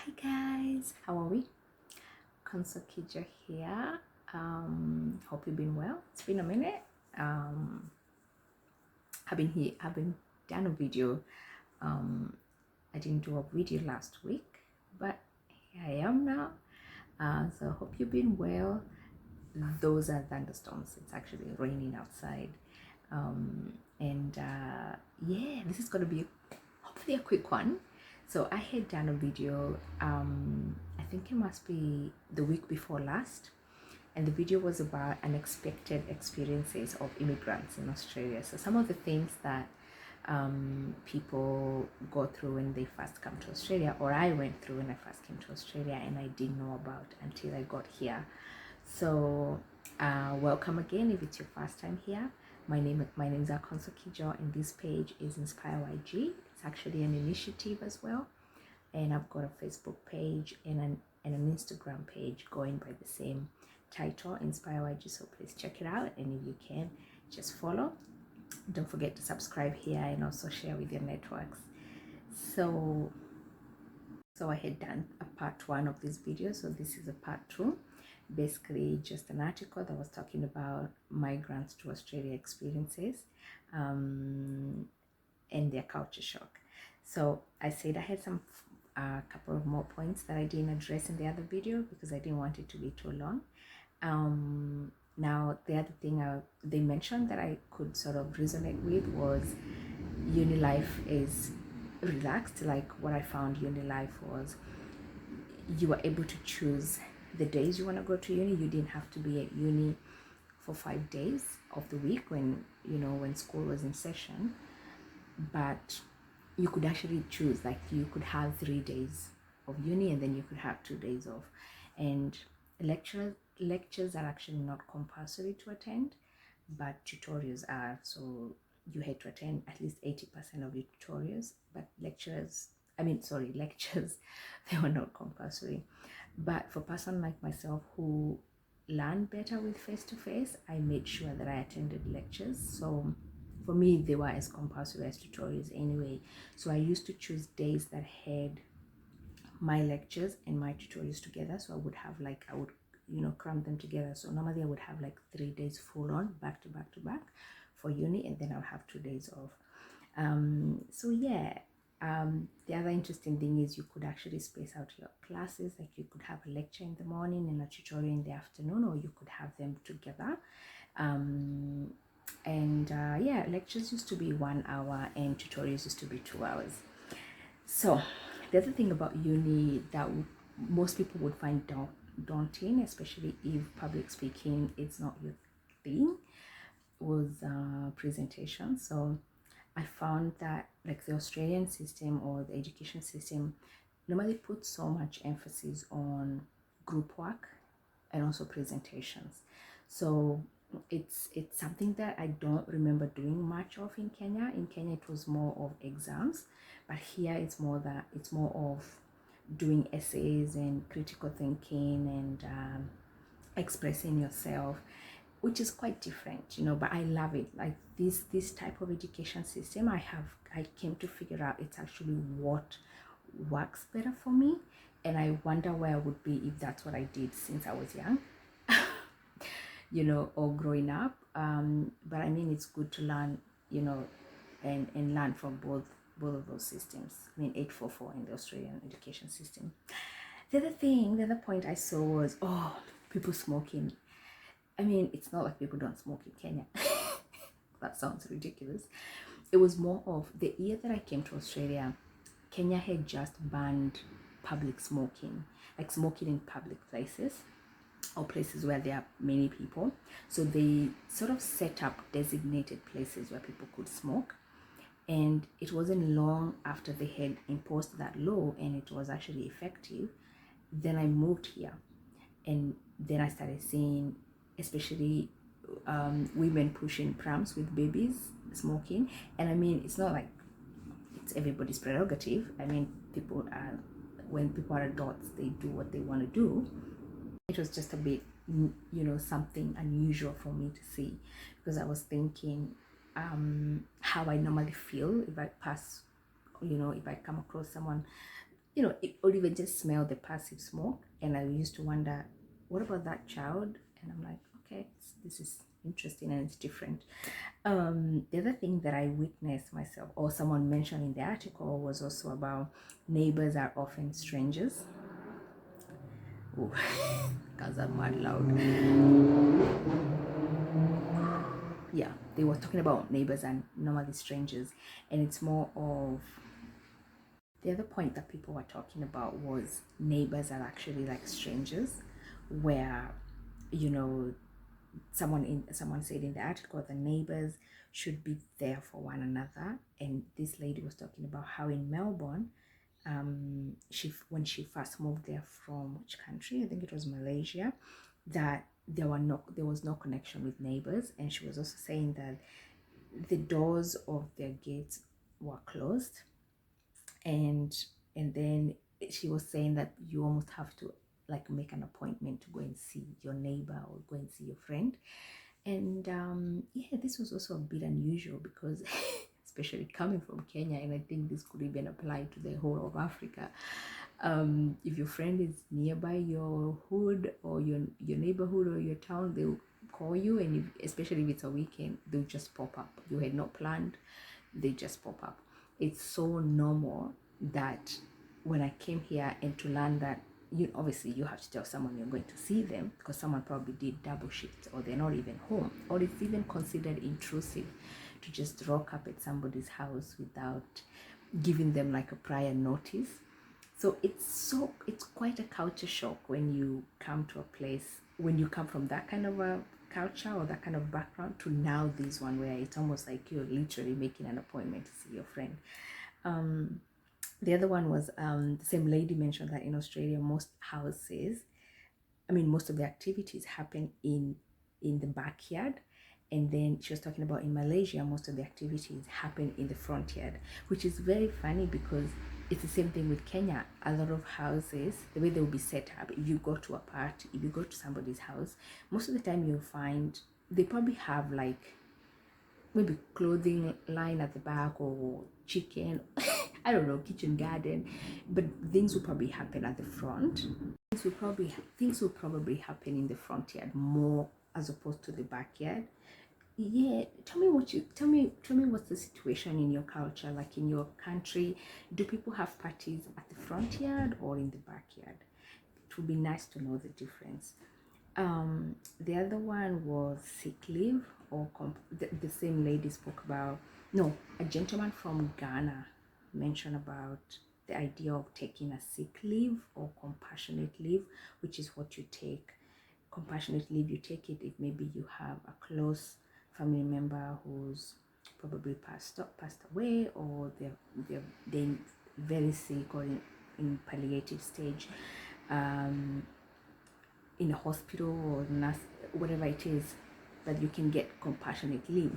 Hi guys, how are we? Konsokijo here. Hope you've been well. It's been a minute. I've been here. I've been done a video. I didn't do a video last week, but here I am now. So hope you've been well. Those are thunderstorms. It's actually raining outside, yeah, this is gonna be hopefully a quick one. So I had done a video, I think it must be the week before last, and the video was about unexpected experiences of immigrants in Australia. So some of the things that people go through when they first come to Australia, or I went through when I first came to Australia, and I didn't know about until I got here. So welcome again if it's your first time here. My name is Akonso Kijo, and this page is Inspire YG. It's actually an initiative as well, and I've got a Facebook page and an Instagram page going by the same title, Inspire YG. So please check it out, and if you can, just follow. Don't forget to subscribe here and also share with your networks. So I had done a part 1 of this video, so this is a part 2. Basically just an article that was talking about migrants to Australia experiences and their culture shock. So I said I had some couple of more points that I didn't address in the other video because I didn't want it to be too long. Now the other thing they mentioned that I could sort of resonate with was Uni Life is relaxed. Like what I found Uni Life was you were able to choose the days you want to go to uni. You didn't have to be at uni for 5 days of the week when school was in session, but you could actually choose. Like you could have 3 days of uni and then you could have 2 days off. And lectures are actually not compulsory to attend, but tutorials are. So you had to attend at least 80% of your tutorials, but lectures they were not compulsory. But for a person like myself who learn better with face-to-face, I made sure that I attended lectures. So for me, they were as compulsory as tutorials anyway. So I used to choose days that had my lectures and my tutorials together. So I would have cram them together. So normally I would have 3 days full on back to back to back for uni, and then I'll have 2 days off. So yeah. The other interesting thing is you could actually space out your classes. Like you could have a lecture in the morning and a tutorial in the afternoon, or you could have them together. Yeah, lectures used to be 1 hour and tutorials used to be 2 hours. So the other thing about uni that most people would find daunting, especially if public speaking is not your thing, was presentation. So I found that the Australian system or the education system normally puts so much emphasis on group work and also presentations. So it's something that I don't remember doing much of in Kenya. In Kenya it was more of exams, but here it's more of doing essays and critical thinking and expressing yourself, which is quite different, but I love it. Like this type of education system, I came to figure out it's actually what works better for me, and I wonder where I would be if that's what I did since I was young, or growing up. But I mean, it's good to learn, and learn from both of those systems. I mean, 844 in the Australian education system. The other point I saw was, people smoking. I mean, it's not like people don't smoke in Kenya. That sounds ridiculous. It was more of the year that I came to Australia, Kenya had just banned public smoking, like smoking in public places or places where there are many people. So they sort of set up designated places where people could smoke. And it wasn't long after they had imposed that law and it was actually effective, then I moved here. And then I started seeing especially women pushing prams with babies smoking. And I mean, it's not like it's everybody's prerogative. I mean, when people are adults, they do what they want to do. It was just a bit something unusual for me to see, because I was thinking how I normally feel if I pass, if I come across someone or even just smell the passive smoke. And I used to wonder, what about that child? And I'm like, okay, this is interesting and it's different. The other thing that I witnessed myself, or someone mentioned in the article, was also about neighbors are often strangers. Oh, cars are mad loud. Yeah, they were talking about neighbors and normally strangers, and it's more of the other point that people were talking about was neighbors are actually like strangers, where you know someone said in the article the neighbors should be there for one another. And this lady was talking about how in Melbourne, when she first moved there from which country, I think it was Malaysia, that there was no connection with neighbors. And she was also saying that the doors of their gates were closed, and then she was saying that you almost have to like make an appointment to go and see your neighbor or go and see your friend. And yeah, this was also a bit unusual because especially coming from Kenya, and I think this could even apply to the whole of Africa. If your friend is nearby your hood or your neighborhood or your town, they'll call you, and especially if it's a weekend, they'll just pop up. You had not planned, they just pop up. It's so normal that when I came here, and to learn that obviously you have to tell someone you're going to see them, because someone probably did double shift or they're not even home, or it's even considered intrusive to just rock up at somebody's house without giving them like a prior notice. So it's quite a culture shock when you come to a place, when you come from that kind of a culture or that kind of background to now this one where it's almost like you're literally making an appointment to see your friend. The other one was the same lady mentioned that in Australia, most of the activities happen in the backyard. And then she was talking about in Malaysia, most of the activities happen in the front yard, which is very funny because it's the same thing with Kenya. A lot of houses, the way they will be set up, if you go to a party, if you go to somebody's house, most of the time you'll find they probably have like maybe clothing line at the back or chicken, I don't know, kitchen garden, but things will probably happen at the front. Things will probably happen in the front yard more as opposed to the backyard. Yeah, tell me what's the situation in your culture, like in your country. Do people have parties at the front yard or in the backyard? It would be nice to know the difference. The other one was sick leave, or the same lady spoke about, no, a gentleman from Ghana mentioned about the idea of taking a sick leave or compassionate leave, which is what you take. Compassionate leave, you take it if maybe you have a close family member who's probably passed away, or they're very sick or in palliative stage, in a hospital or nurse, whatever it is, that you can get compassionate leave.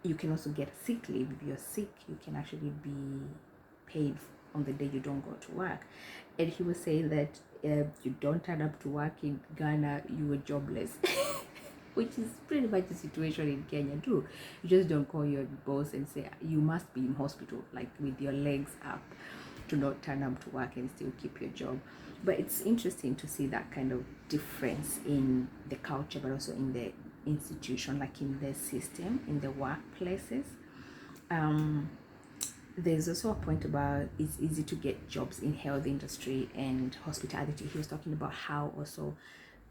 You can also get sick leave. If you're sick, you can actually be paid on the day you don't go to work. And he was saying that you don't turn up to work in Ghana, you were jobless. Which is pretty much the situation in Kenya too. You just don't call your boss and say you must be in hospital, like with your legs up, to not turn up to work and still keep your job. But it's interesting to see that kind of difference in the culture, but also in the institution, like in the system, in the workplaces. There's also a point about it's easy to get jobs in health industry and hospitality. He was talking about how also,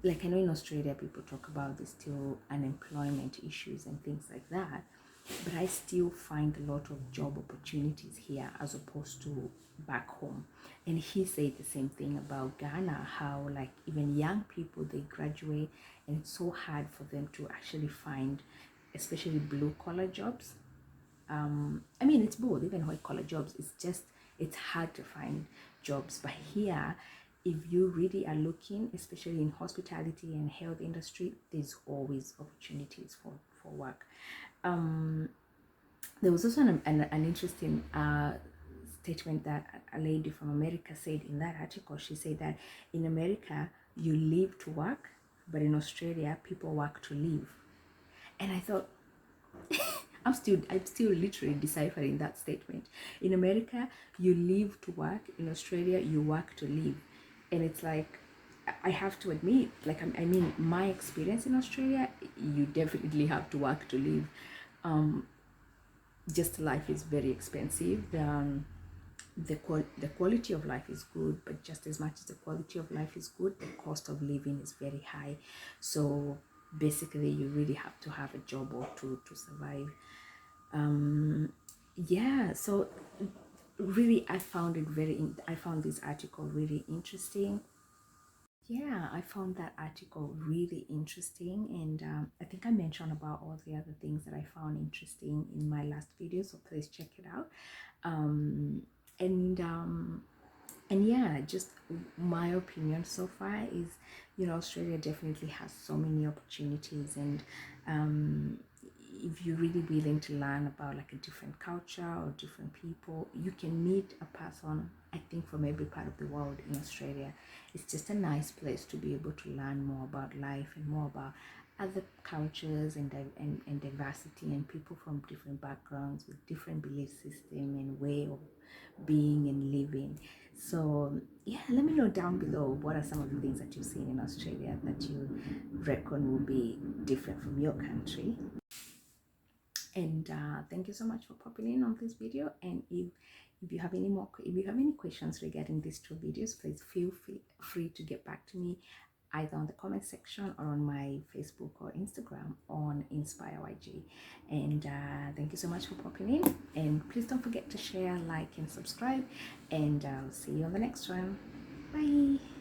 like I know in Australia people talk about the still unemployment issues and things like that, but I still find a lot of job opportunities here as opposed to back home. And he said the same thing about Ghana, how like even young people, they graduate and it's so hard for them to actually find, especially blue collar jobs. It's both, even white collar jobs. It's hard to find jobs. But here, if you really are looking, especially in hospitality and health industry, there's always opportunities for work. There was also an interesting statement that a lady from America said in that article. She said that in America, you live to work, but in Australia, people work to live. And I thought, I'm still literally deciphering that statement. In America, you live to work. In Australia, you work to live. And it's like, I have to admit, like, I mean, my experience in Australia, you definitely have to work to live. Just life is very expensive. The quality of life is good, but just as much as the quality of life is good, the cost of living is very high. So basically, you really have to have a job or two to survive. Yeah, so really, I found this article really interesting. Yeah, I found that article really interesting, and I think I mentioned about all the other things that I found interesting in my last video, so please check it out. Um, and um, and yeah, just my opinion so far is, Australia definitely has so many opportunities, and if you're really willing to learn about like a different culture or different people, you can meet a person, I think, from every part of the world in Australia. It's just a nice place to be able to learn more about life and more about other cultures and diversity, and people from different backgrounds with different belief system and way of being and living. So yeah, let me know down below what are some of the things that you've seen in Australia that you reckon will be different from your country. And thank you so much for popping in on this video. And if you have any questions regarding these two videos, please feel free to get back to me either on the comment section or on my Facebook or Instagram on InspireYG. And thank you so much for popping in. And please don't forget to share, like, and subscribe. And I'll see you on the next one. Bye.